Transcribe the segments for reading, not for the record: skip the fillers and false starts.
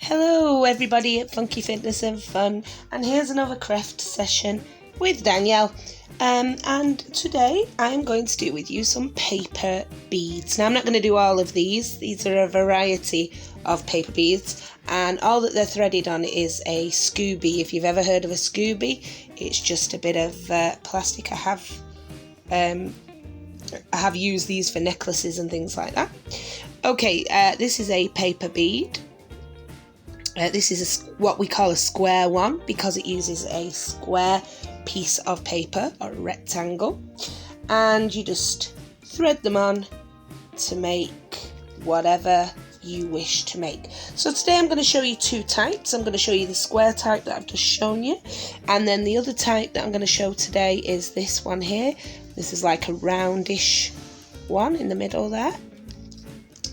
Hello everybody at Funky Fitness and Fun, and here's another craft session with Danielle. And today I'm going to do with you some paper beads. Now I'm not going to do all of these are a variety of paper beads, and all that they're threaded on is a Scooby. If you've ever heard of a Scooby, it's just a bit of plastic. I have used these for necklaces and things like that. Okay, this is a paper bead. This is what we call a square one because it uses a square piece of paper or a rectangle, and you just thread them on to make whatever you wish to make. So today I'm going to show you two types. I'm going to show you the square type that I've just shown you, and then the other type that I'm going to show today is this one here. This is like a roundish one in the middle there.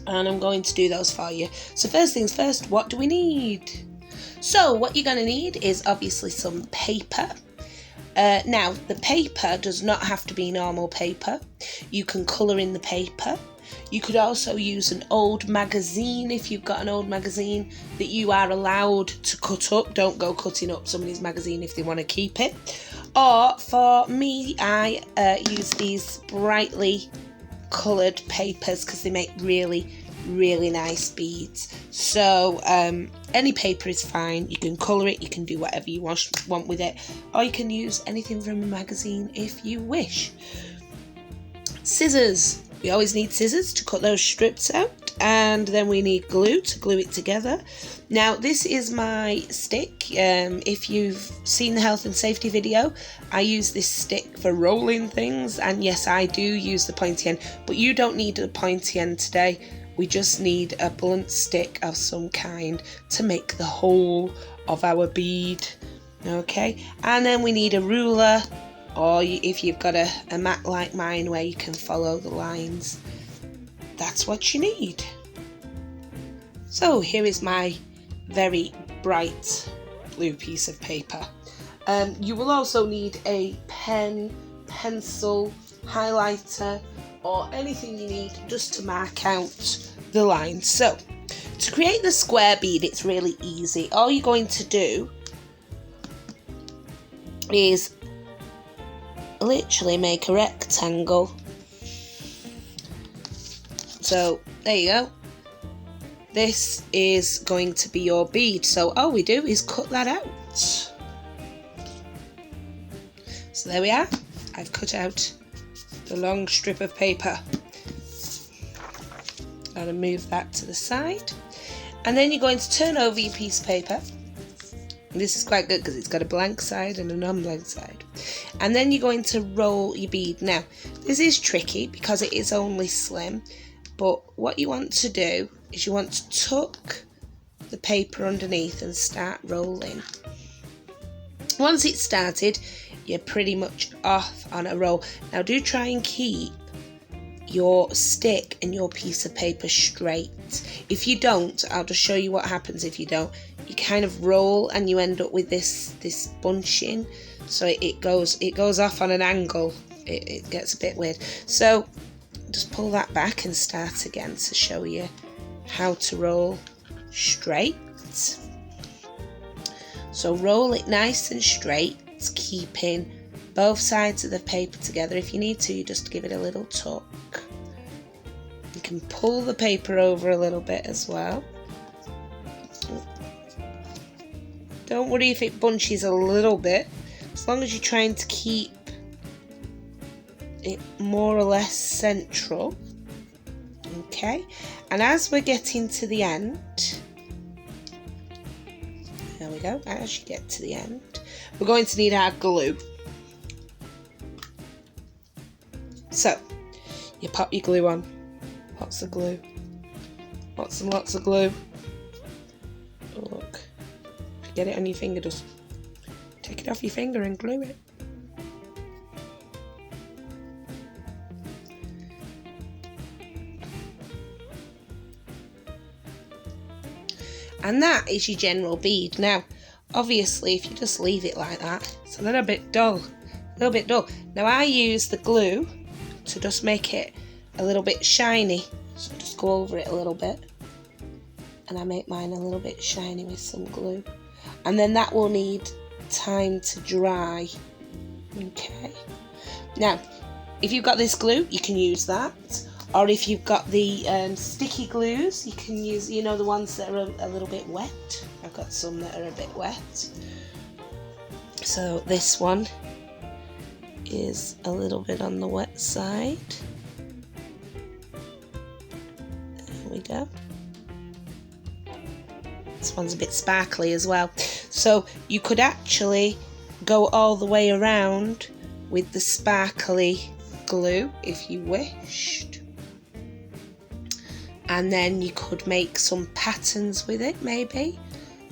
And I'm going to do those for you. So first things first, what do we need? So what you're going to need is obviously some paper. Now the paper does not have to be normal paper. You can colour in the paper. You could also use an old magazine if you've got an old magazine that you are allowed to cut up. Don't go cutting up somebody's magazine if they want to keep it. Or for me, I use these brightly coloured papers because they make really nice beads. So any paper is fine. You can colour it, you can do whatever you want with it, or you can use anything from a magazine if you wish. Scissors. We always need scissors to cut those strips out, and then we need glue to glue it together. Now this is my stick. If you've seen the health and safety video, I use this stick for rolling things, and yes, I do use the pointy end, but you don't need a pointy end today. We just need a blunt stick of some kind to make the whole of our bead. Okay, and then we need a ruler, or if you've got a mat like mine where you can follow the lines, that's what you need. So here is my very bright blue piece of paper. You will also need a pen, pencil, highlighter, or anything you need just to mark out the lines. So to create the square bead, it's really easy. All you're going to do is literally make a rectangle. So there you go. This is going to be your bead. So all we do is cut that out. So there we are. I've cut out the long strip of paper. I'm going to move that to the side. And then you're going to turn over your piece of paper. This is quite good because it's got a blank side and a non-blank side. And then you're going to roll your bead. Now, this is tricky because it is only slim, but what you want to do is you want to tuck the paper underneath and start rolling. Once it's started, you're pretty much off on a roll. Now, do try and keep your stick and your piece of paper straight. If you don't, I'll just show you what happens if you don't. You kind of roll and you end up with this bunching, so it goes off on an angle. It gets a bit weird. So just pull that back and start again to show you how to roll straight. So roll it nice and straight, keeping both sides of the paper together. If you need to, you just give it a little tuck. You can pull the paper over a little bit as well. Don't worry if it bunches a little bit, as long as you're trying to keep it more or less central. Okay, and as we're getting to the end, there we go, as you get to the end, we're going to need our glue. So, you pop your glue on. Lots of glue. Lots and lots of glue. Oh, look. If you get it on your finger, just take it off your finger and glue it. And that is your general bead. Now, obviously, if you just leave it like that, it's a little bit dull. Now, I use the glue to just make it a little bit shiny. So just go over it a little bit. and I make mine a little bit shiny with some glue. And then that will need time to dry. Okay. Now, if you've got this glue, you can use that. Or if you've got the sticky glues, you can use, you know, the ones that are a little bit wet. I've got some that are a bit wet. So this one is a little bit on the wet side. There we go. This one's a bit sparkly as well. So you could actually go all the way around with the sparkly glue if you wished. And then you could make some patterns with it, maybe.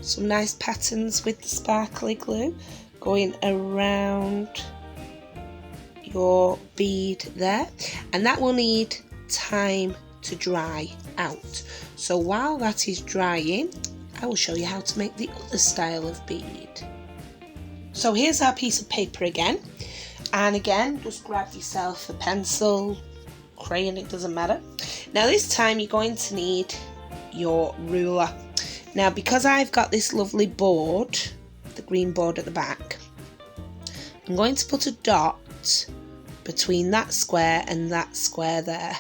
Some nice patterns with the sparkly glue going around your bead there. And that will need time to dry out. So while that is drying, I will show you how to make the other style of bead. So here's our piece of paper again. And again, just grab yourself a pencil, crayon, it doesn't matter. Now this time you're going to need your ruler. Now because I've got this lovely board, the green board at the back, I'm going to put a dot between that square and that square there.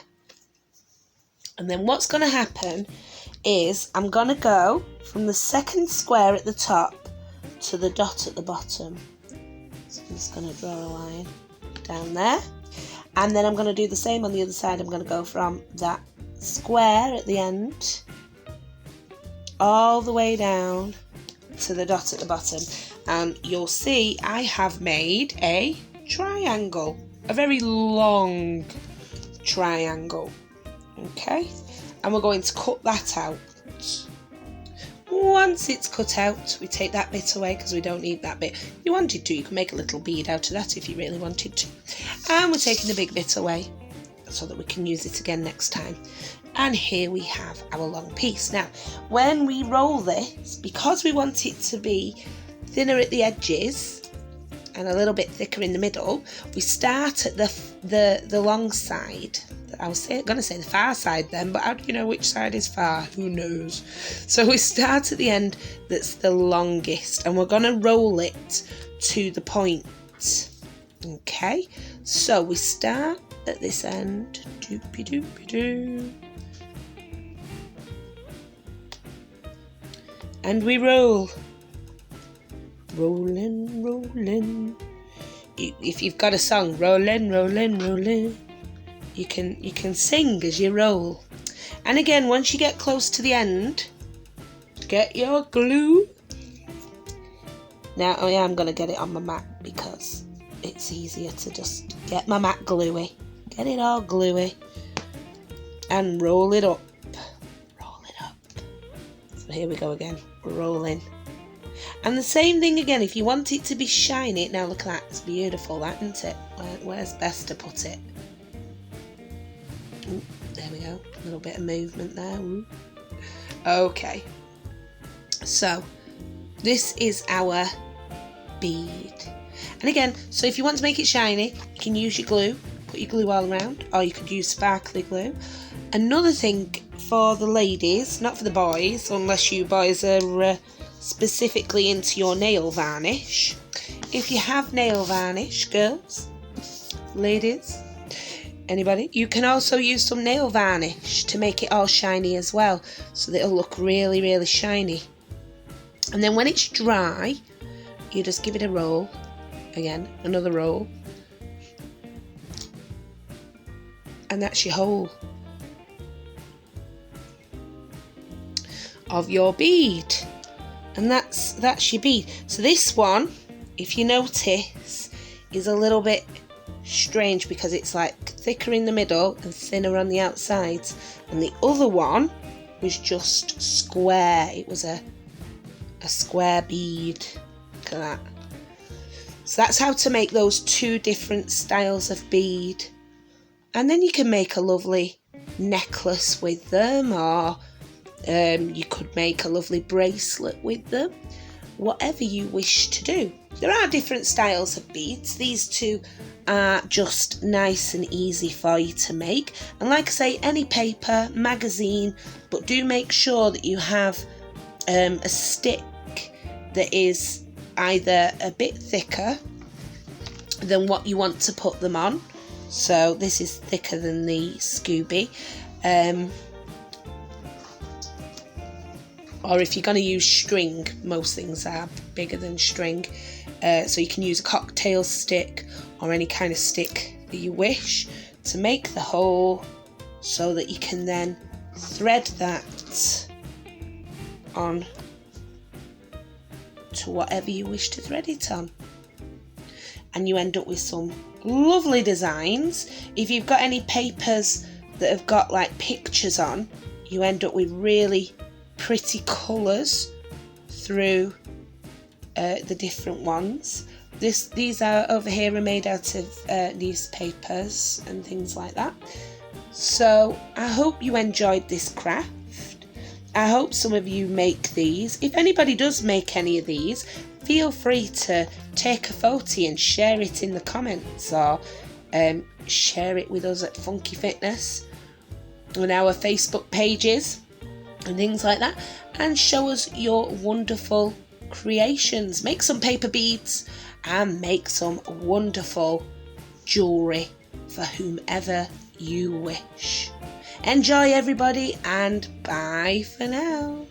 And then what's going to happen is I'm going to go from the second square at the top to the dot at the bottom. So I'm just going to draw a line down there. And then I'm going to do the same on the other side. I'm going to go from that square at the end all the way down to the dot at the bottom. And you'll see I have made a triangle, a very long triangle. Okay, and we're going to cut that out. Once it's cut out, we take that bit away because we don't need that bit. If you wanted to, you can make a little bead out of that if you really wanted to. And we're taking the big bit away so that we can use it again next time. And here we have our long piece. Now, when we roll this, because we want it to be thinner at the edges and a little bit thicker in the middle, we start at the long side. I was going to say the far side then, but how do you know which side is far? Who knows? So we start at the end that's the longest, and we're going to roll it to the point. Okay, so we start at this end, doopy-doopy-doo, and we roll. Rolling, rolling. If you've got a song, rolling, rolling, rolling, you can sing as you roll. And again, once you get close to the end, get your glue. Now, I'm going to get it on my mat because it's easier to just get my mat gluey. Get it all gluey. And roll it up. Roll it up. So here we go again. Rolling. And the same thing again, if you want it to be shiny. Now look at that. It's beautiful, that, isn't it? Where's best to put it? Ooh, there we go. A little bit of movement there. Ooh. Okay. So this is our bead. And again, so if you want to make it shiny, you can use your glue. Put your glue all around, or you could use sparkly glue. Another thing for the ladies, not for the boys, unless you boys are specifically into your nail varnish. If you have nail varnish, girls, ladies, anybody, you can also use some nail varnish to make it all shiny as well, so that it'll look really, really shiny. And then when it's dry, you just give it a roll. Again, another roll. And that's your whole of your bead. And that's your bead. So this one, if you notice, is a little bit strange because it's like thicker in the middle and thinner on the outsides. And the other one was just square. It was a square bead. Look at that. So that's how to make those two different styles of bead. And then you can make a lovely necklace with them, or you could make a lovely bracelet with them, whatever you wish to do. There are different styles of beads. These two are just nice and easy for you to make. And like I say, any paper, magazine, but do make sure that you have a stick that is either a bit thicker than what you want to put them on. So this is thicker than the Scooby. Or if you're going to use string, most things are bigger than string. So you can use a cocktail stick or any kind of stick that you wish to make the hole, so that you can then thread that on to whatever you wish to thread it on. And you end up with some lovely designs. If you've got any papers that have got like pictures on, you end up with really pretty colours through the different ones. These are over here are made out of newspapers and things like that. So I hope you enjoyed this craft. I hope some of you make these. If anybody does make any of these, feel free to take a photo and share it in the comments, or share it with us at Funky Fitness on our Facebook pages and things like that, and show us your wonderful creations. Make some paper beads and make some wonderful jewellery for whomever you wish. Enjoy, everybody, and bye for now.